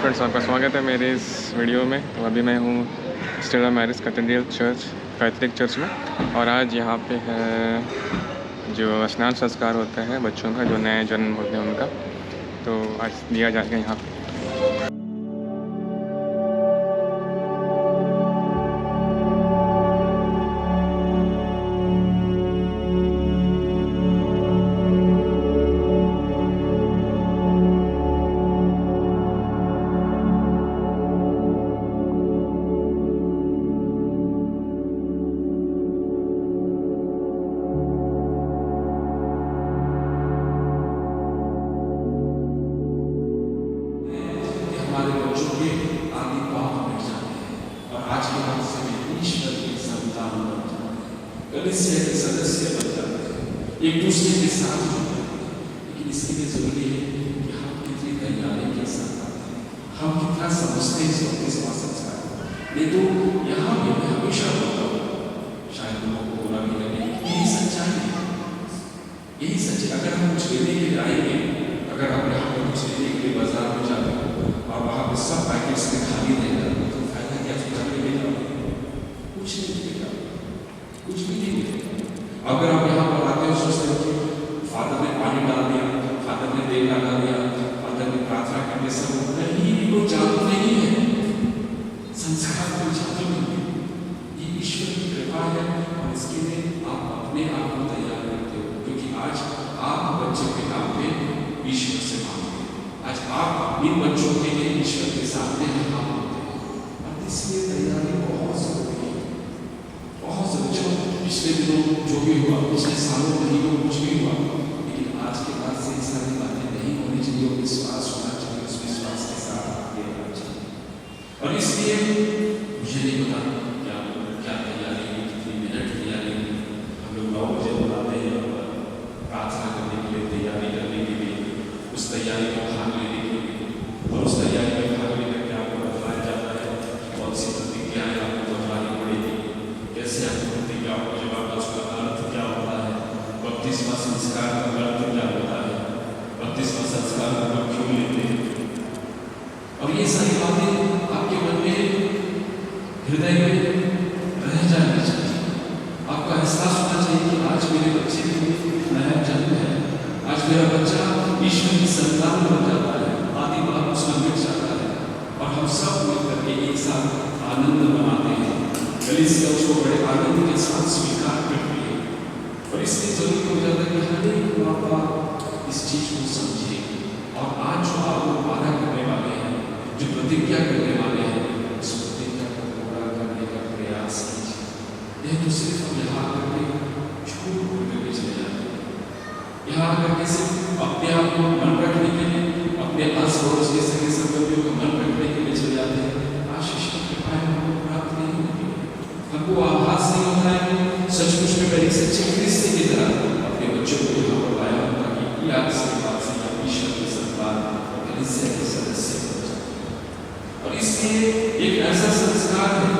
Friends, आपका स्वागत है मेरे इस वीडियो में। तो अभी मैं हूँ Stella marriage cathedral church, Catholic church में। और आज यहाँ पे है जो स्नान संस्कार होता है बच्चों का, जो नए जन्म होते हैं उनका, तो आज दिया जाएगा यहाँ पे। हमारे बच्चों के आदि पाप मिट जाते हैं और आज के बाद से वे ईश्वर के संतान बन जाते हैं, कलीसिया के सदस्य बन जाते हैं, एक दूसरे के साथ जुड़ते हैं। लेकिन इसके लिए जरूरी है कि हम कितनी तैयारी के साथ आते हैं, हम कितना समझते हैं इसका संस्कार। नहीं तो यहाँ भी मैं हमेशा बोलता हूँ, शायद लोगों को बुरा भी लगे, यही सच्चाई है, यही सच्चाई। अगर हम कुछ लेने के लिए आएंगे, अगर आप यहाँ पर कुछ लेने के लिए बाजार में जाते हो और वहाँ पे सब पैकेट्स में खाली रहेगा, तो फायदा क्या सोचा के ले जाओगे? कुछ नहीं मिलेगा, कुछ भी नहीं मिलेगा। अगर आप यहाँ पर आते हो सोचते हो कि फादर ने पानी डाल दिया, फादर ने तेल लगा दिया, फादर ने प्रार्थना करने सब, नहीं, वो जादू नहीं है, संस्कार को जादू नहीं है, ये ईश्वर की कृपा है। और इसके लिए आप अपने आप को तैयार करते हो, क्योंकि आज आप बच्चों के नाम पे ईश्वर से मांगते हैं, आज आप इन बच्चों के लिए ईश्वर के सामने हाथ होते हैं। और इसलिए तैयारी बहुत जरूरी है, बहुत जरूरी। पिछले दिनों जो भी हुआ, पिछले सालों महीनों कुछ भी हुआ, लेकिन आज के बाद से ये सारी बातें नहीं होनी चाहिए और विश्वास होना चाहिए, उस विश्वास के साथ आगे बढ़ना चाहिए। और इसलिए मुझे नहीं पता क्या तैयारी हुई, कितनी मिनट तैयारी हुई। हम लोग 9 बजे बुलाते हैं प्रार्थना करने के लिए, तैयारी करने के लिए, उस तैयारी में भाग लेने के लिए, और उस तैयारी में भाग लेकर के आपको बताया जाता है कौन सी प्रतिक्रियाएं आपको दोहरानी पड़ेगी, कैसे आपको प्रतिक्रियाओं का जवाब, उसका अर्थ क्या होता है, बपतिस्मा संस्कार का अर्थ क्या होता है, बपतिस्मा संस्कार को लोग क्यों लेते हैं। और ये सारी बातें आपके मन में, हृदय में रह जानी चाहिए। आपका एहसास होना चाहिए कि आज मेरे बच्चे को नया जन्म है, आज मेरा बच्चा ईश्वर की संतान बन जाता है, आदि बात उसमें मिट जाता है, और हम सब मिलकर के एक साथ आनंद मनाते हैं। कलीसिया उसको बड़े आनंद के साथ स्वीकार करती है। और इसलिए जरूरी हो जाता है कि हर एक माँ बाप इस चीज को समझे। और आज जो आप लोग वादा करने वाले हैं, जो प्रतिज्ञा करने वाले हैं, उस प्रतिज्ञा को पूरा करने का प्रयास कीजिए। यह तो सिर्फ हम यहाँ करके झूठ बोल करके चले जाते हैं, यहाँ करके सिर्फ अपने आप को मन रखने के लिए, अपने आस पड़ोस के सगे संबंधियों को मन रखने के लिए चले जाते हैं। आशीष की कृपा हमको प्राप्त नहीं होगी, हमको आभास नहीं होता है कि सचमुच में मेरे सच्चे क्रिस्त की तरह अपने बच्चों को यहाँ पर लाया होता कि आज से बाद से ईश्वर के संतान और कलीसिया के सदस्य बन जाते हैं। और इसलिए एक ऐसा संस्कार है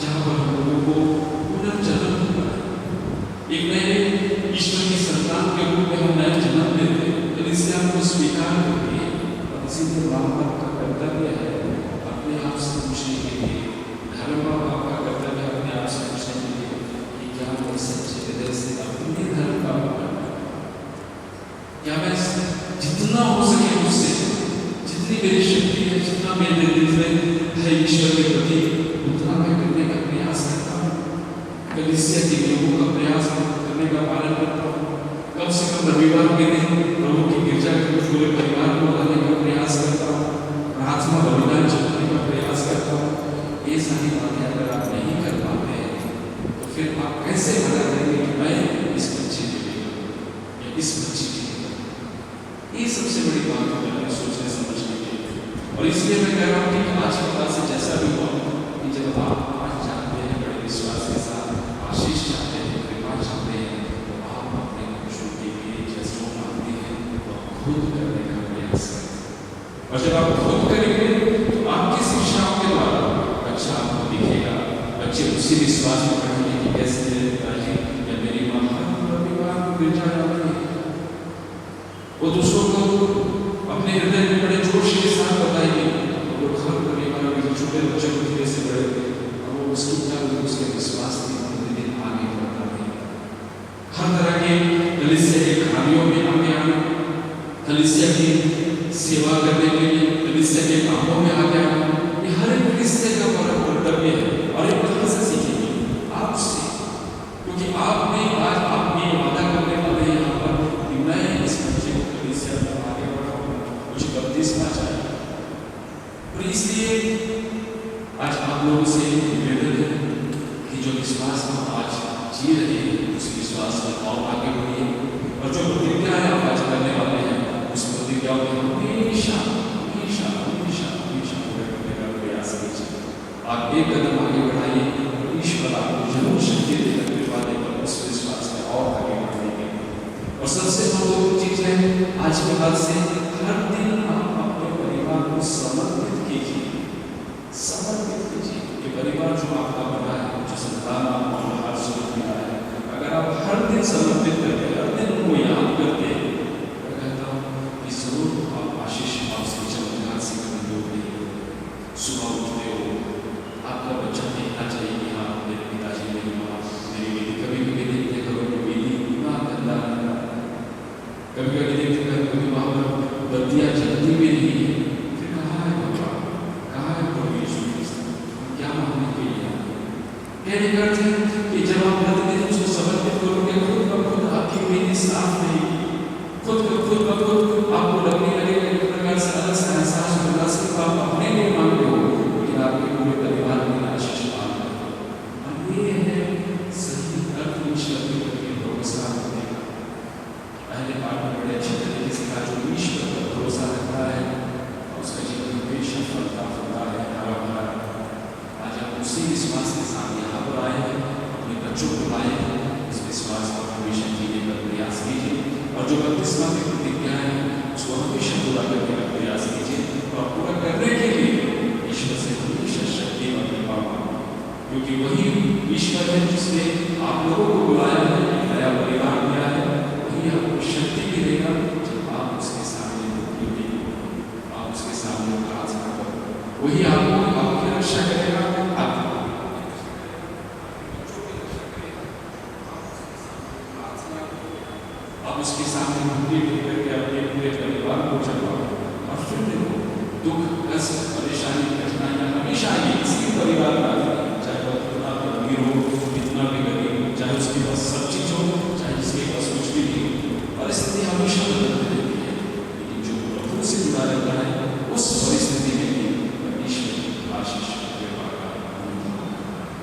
जहाँ पर हम लोगों को पुनर्जन्म होता है, एक नए ईश्वर की संतान के रूप में हम नया जन्म लेते हैं, कलीसिया को स्वीकार करती है। और इसीलिए माँ बाप का कर्तव्य है अपने आप से पूछने के लिए, धर्म बाप का कर्तव्य है अपने आप से पूछने के लिए कि क्या मैं सच्चे हृदय से अपने धर्म का पालन करता हूँ, क्या मैं जितना हो सके मुझसे, जितनी मेरी शक्ति है, जितना मेरे दिल में है ईश्वर के प्रति, उतना मैं करने का प्रयास करता हूँ, कलीसिया के नियमों का प्रयास करने का पालन करता हूँ, कम से कम रविवार के दिन प्रभु की गिरजा के पूरे परिवार को लाने का प्रयास करता हूँ, प्रार्थना बलिदान चढ़ाने का प्रयास करता हूँ। ये सारी बातें अगर आप नहीं कर पाते हैं, तो फिर आप कैसे मना करेंगे कि मैं इस बच्चे के लिए या इस बच्चे के लिए। ये सबसे बड़ी बात है सोचने समझने के लिए। और इसलिए मैं कह रहा हूँ कि आज के बाद से जैसा भी हुआ कि जब आप आज जानते हैं, बड़े विश्वास के साथ आशीष चाहते हैं, कृपा चाहते हैं, तो आप अपने बच्चों के लिए जैसा मानते हैं तो खुद करने का प्रयास करें। और जब आप खुद करेंगे तो आपकी शिक्षाओं के द्वारा बच्चा आपको दिखेगा, बच्चे उसी विश्वास में पढ़ेंगे कि कैसे मेरे पिताजी या मेरी माँ परिवार को गिरजा जाती है। वो दूसरों को अपने हृदय में बड़े जोश के साथ बताएंगे, छोटे बच्चों को धीरे से बड़े और वो उसकी तरफ उसके विश्वास की प्रतिदिन आगे बढ़ता है। हर तरह के कलीसिया के कार्यों में आगे आना, कलीसिया की सेवा करने के लिए कलीसिया के कामों में आगे आना, ये हर एक कलीसिया का कर्तव्य है। और ये कहाँ से सीखेंगे? आपसे, क्योंकि आपने आज आपने वादा करने वाले यहाँ पर कि मैं इस बच्चे को कलीसिया में आगे बढ़ाऊंगा, मुझे बपतिस्मा चाहिए। और इसलिए आज आप लोगों से निवेदन है कि जो विश्वास हम आज जी रहे हैं उस विश्वास में और आगे बढ़िए, और जो प्रतिज्ञाएं आप आज करने वाले हैं उस प्रतिज्ञाओं में हमेशा हमेशा हमेशा हमेशा पूरे करने का प्रयास कीजिए। आप एक कदम आगे बढ़ाइए और ईश्वर आपको जरूर शक्ति देकर कृपा देकर उस विश्वास में और आगे बढ़ाएंगे। और सबसे महत्वपूर्ण चीज है आज के बाद से हर दिन आप अपने परिवार को समर्पित कीजिए, समर्पित कीजिए। ये परिवार जो आपका बना है, जो संतान आपको हर सुख मिला है, अगर आप हर दिन समर्पित करते, हर दिन उनको याद करते, मैं कहता हूँ कि जरूर आप आशीष आपसे चमत्कार से कभी दूर नहीं हो। सुबह उठते हो, आपका बच्चा देखना चाहिए कि हाँ मेरे पिताजी, मेरी माँ, मेरी बेटी, कभी कभी देखते करो कि बेटी इतना गंदा लगता है, कभी कभी देखते हैं कभी वहाँ पर बत्तियाँ जलती भी नहीं है, फिर कहाँ है बाबा, कहाँ है प्रभु यीशु मसीह, हम क्या मांगने के लिए आए हैं? कहने का अर्थ है कि जब आप प्रतिदिन उसको समर्पित करोगे, खुद ब खुद आपकी बेटी साफ नहीं, खुद ब खुद आपको लगने लगेगा एक प्रकार से अलग सा एहसास होगा, सिर्फ आप अपने लिए मांग रहे हो लेकिन आपके पूरे परिवार में आशीष पाल रहे हो। और ये है सही अर्थ ईश्वर के प्रति भरोसा रखने का। पहले पाठ में बड़े अच्छे तरीके से कहा, जो ईश्वर पर भरोसा रखता है और उसका जीवन हमेशा फलता फलता है, हरा भरा। आज आप उसी विश्वास के साथ यहाँ पर आए हैं, अपने बच्चों को लाए हैं, इस विश्वास को हमेशा जीने का प्रयास कीजिए। और जो बपतिस्मा की प्रतिज्ञाएं हैं उसको हमेशा पूरा करने का प्रयास कीजिए, और पूरा करने के लिए ईश्वर से हमेशा शक्ति और कृपा मांगो, क्योंकि वही ईश्वर है जिसने आप लोगों को बुलाया है, नया परिवार दिया है, वही आपको शक्ति भी देगा जब आप उसके सामने मुक्ति हो, आप उसके सामने प्रार्थना करो, वही आपको आपकी रक्षा करेगा। आप उसके सामने मुक्ति करके अपने पूरे परिवार को चलाओ। और फिर देखो, दुख, कष्ट, परेशानी, कठिनाइयाँ हमेशा आएगी किसी परिवार में आएगी, चाहे वह कितना भी अमीर हो, कितना भी गरीब हो, चाहे उसके पास सब चीज हो, चाहे उसके पास कुछ भी नहीं हो, परिस्थिति हमेशा बदलती रहती है। लेकिन जो प्रभु से जुड़ा रहता है उस परिस्थिति में भी ईश्वर की आशीष कृपा का अनुभव करता है।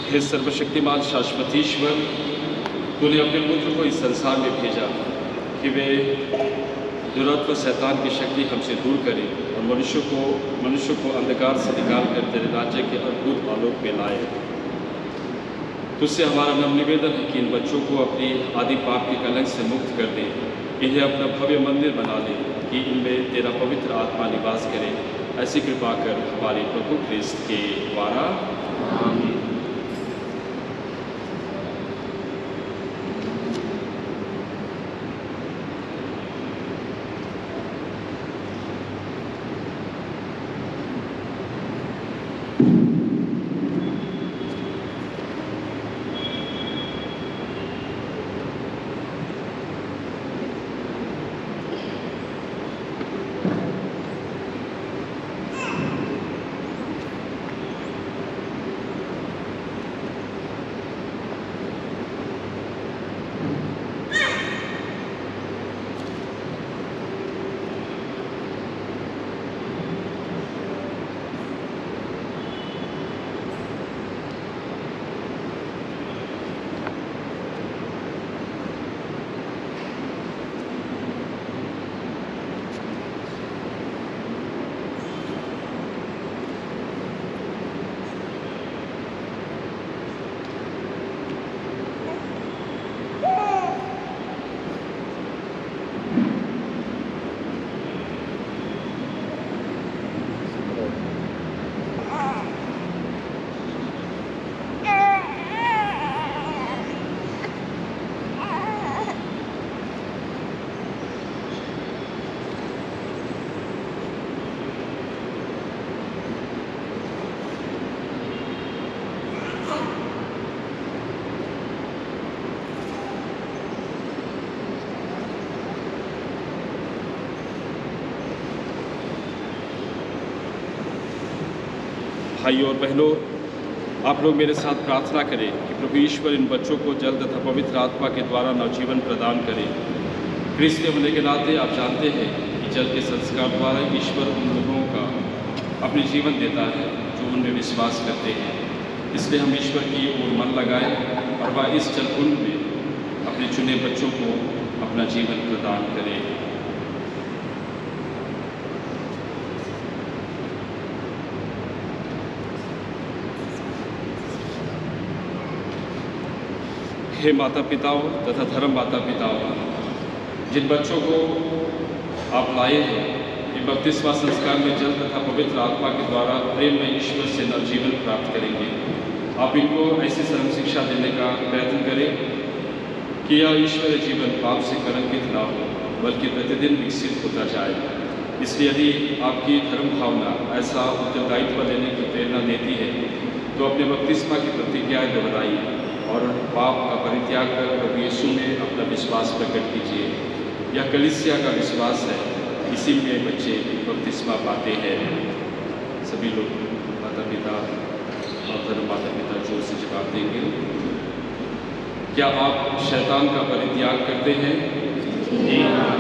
हे सर्वशक्तिमान शाश्वत ईश्वर, तूने अपने पुत्र को इस संसार में भेजा कि वे दुरात्मा शैतान की शक्ति हमसे दूर करे और मनुष्य को अंधकार से निकाल कर तेरे राज्य के अद्भुत आलोक में लाए। तुझसे हमारा नम्र निवेदन है कि इन बच्चों को अपनी आदि पाप के कलंक से मुक्त कर दे, इन्हें अपना भव्य मंदिर बना दे कि इनमें तेरा पवित्र आत्मा निवास करे। ऐसी कृपा कर हमारे प्रभु क्रिस्त के द्वारा, आमीन। भाइयों और बहनों, आप लोग मेरे साथ प्रार्थना करें कि प्रभु ईश्वर इन बच्चों को जल्द तथा पवित्र आत्मा के द्वारा नवजीवन प्रदान करें। क्रिस्तीय होने के नाते आप जानते हैं कि जल के संस्कार द्वारा ईश्वर उन लोगों का अपने जीवन देता है जो उनमें विश्वास करते हैं। इसलिए हम ईश्वर की ओर मन लगाएं और वह इस जल कुंड में अपने चुने बच्चों को अपना जीवन प्रदान करें। हे माता पिताओं तथा धर्म माता पिताओं, जिन बच्चों को आप लाए हैं ये बपतिस्मा संस्कार में जल तथा पवित्र आत्मा के द्वारा प्रेम में ईश्वर से नवजीवन प्राप्त करेंगे। आप इनको ऐसी सर्व शिक्षा देने का प्रयत्न करें कि यह ईश्वरीय जीवन पाप से कलंकित न हो बल्कि प्रतिदिन विकसित होता जाए। इसलिए यदि आपकी धर्म भावना ऐसा उत्तरदायित्व लेने की प्रेरणा देती है तो अपने बपतिस्मा की प्रतिज्ञाएँ दोहराइए और पाप का परित्याग कर प्रभु यीशु में अपना विश्वास प्रकट कीजिए। यह कलीसिया का विश्वास है, इसी में बच्चे बपतिस्मा पाते हैं। सभी लोग माता पिता और धर्म माता पिता जोर से जवाब देंगे। क्या आप शैतान का परित्याग करते हैं? जी हाँ।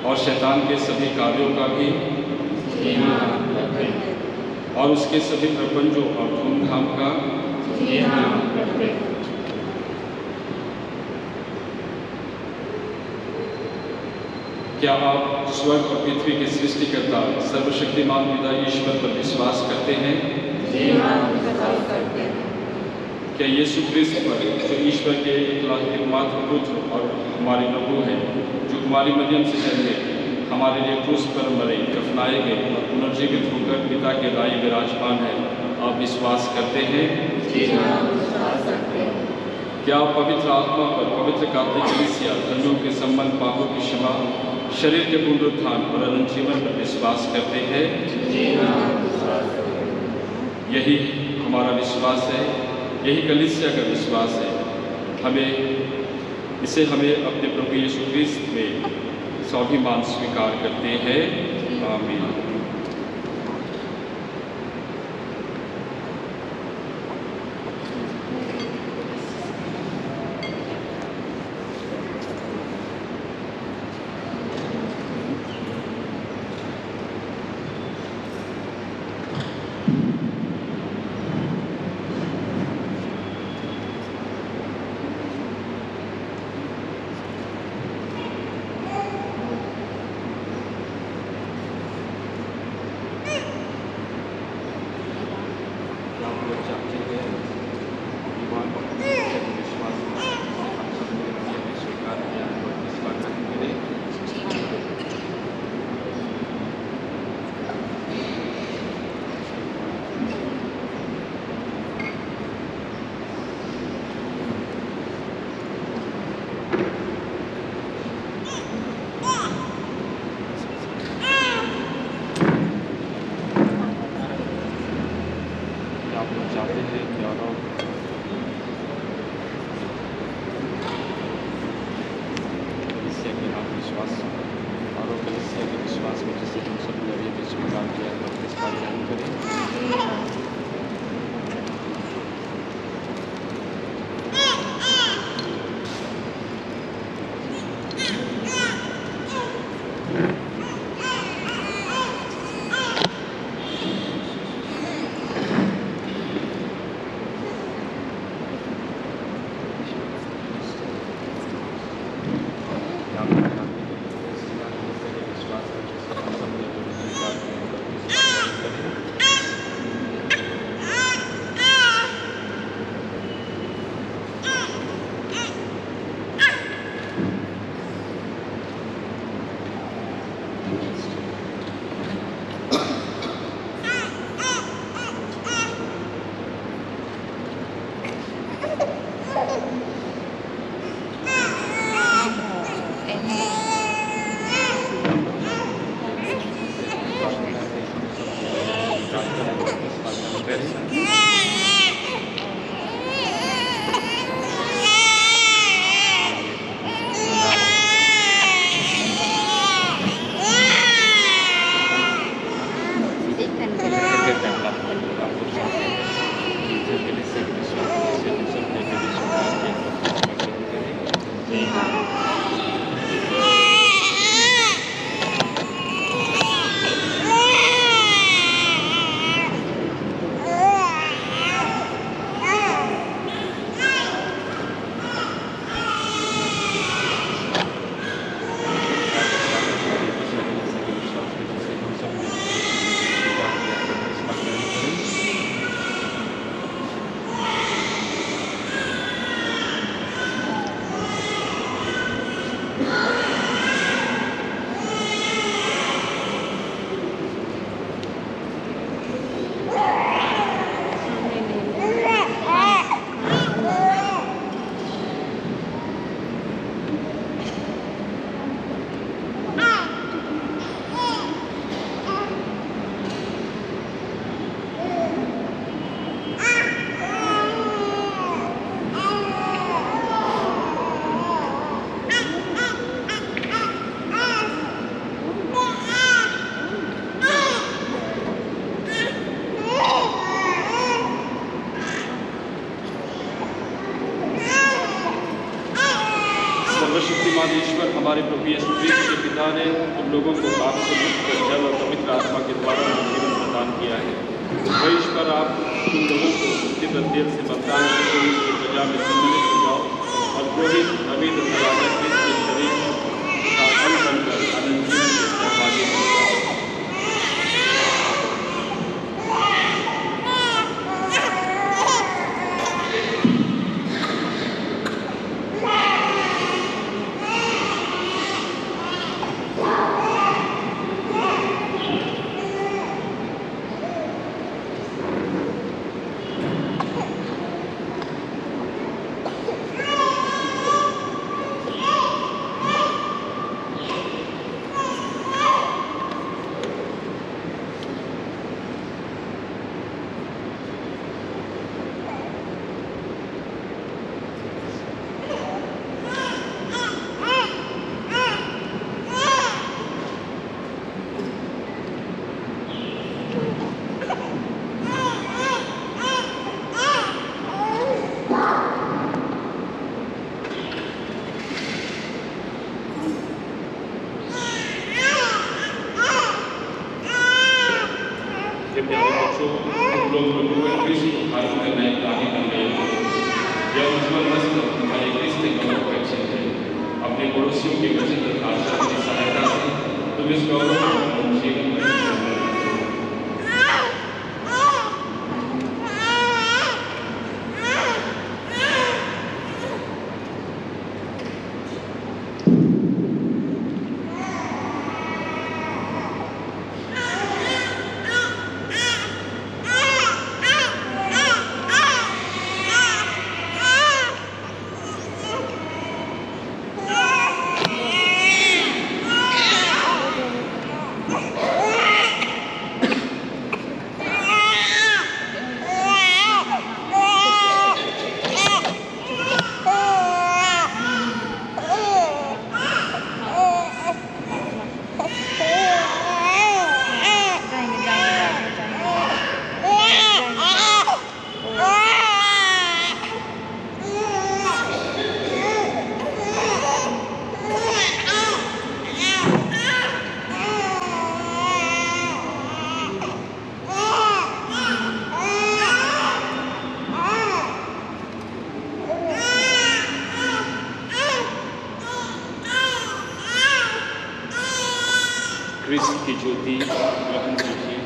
और शैतान के सभी कार्यों का भी? जी हाँ। और उसके सभी प्रपंचों और धूमधाम का? जी हाँ। क्या आप स्वर्ग और पृथ्वी के सृष्टिकर्ता सर्वशक्तिमान पिता ईश्वर पर विश्वास करते हैं? जी हाँ, विश्वास करते हैं। क्या यीशु ख्रिस्त पर जो ईश्वर के एकमात्र पुत्र और हमारे प्रभु हैं, जो कुमारी मरियम से जन्मे, हमारे लिए क्रूस पर मरे, दफनाए गए और पुनर्जीवित होकर पिता के दाएं विराजमान है, आप विश्वास करते हैं? जी हाँ, विश्वास करते हैं। क्या आप पवित्र आत्मा पर, पवित्र कातिक कलीसिया, धर्मियों के संबंध, पापों की क्षमा, शरीर के पुनरुत्थान और अनंत जीवन पर विश्वास करते हैं? जी हाँ, विश्वास करते हैं। यही हमारा विश्वास है, यही कलीसिया का विश्वास है। हमें अपने प्रभु यीशु ख्रिस्त में स्वाभिमान स्वीकार करते हैं। आमीन। सर्वशक्तिमान ईश्वर हमारे प्रभु यीशु मसीह के पिता ने तुम लोगों को पाप से मुक्त कर जल और पवित्र आत्मा के द्वारा जीवन प्रदान किया है। वह ईश्वर आप तुम लोगों को पवित्र तेल से मतदान करके उसकी प्रजा में सम्मिलित हो जाओ और पुरोहित नवीन राजा क्रिस्त के शरीर का अंग बनकर अनंत जीवन के सहभागी बन जाओ। क्रिस्त की ज्योति ग्रहण कीजिए।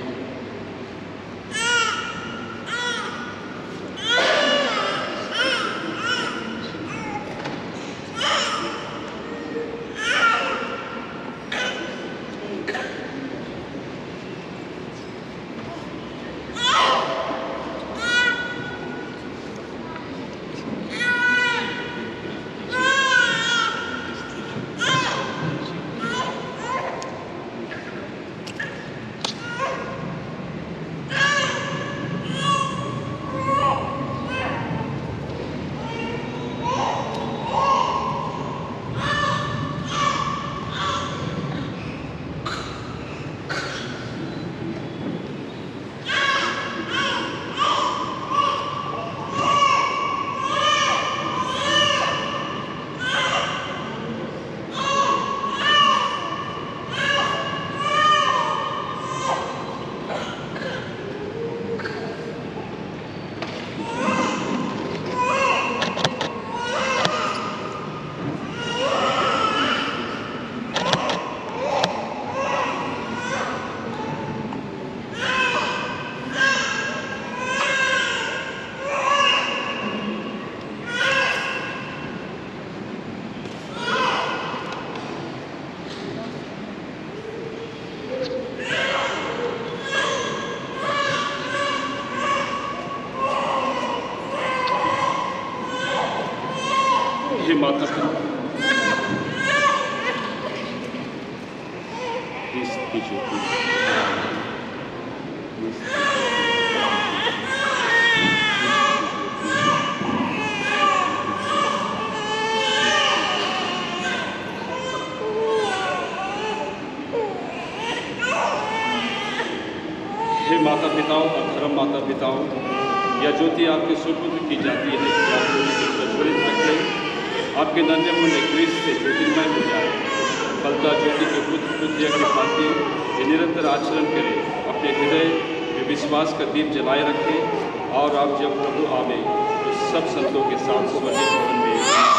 हे माता पिता, क्रिस्त की ज्योति हे माता पिताओं और धर्म माता पिताओं, यह ज्योति आपके सुपुत्र की जाती है कि आप लोग इसे प्रज्वलित रखें आपके नन्हे मुन्ने क्रिस्त से ज्योतिर्मय हो जाए। फलता ज्योति के पुत्र पुत्रिया की भांति ये निरंतर आचरण करें, अपने हृदय में विश्वास का दीप जलाए रखें और आप जब प्रभु आवे तो सब संतों के साथ स्वर्गीय भवन में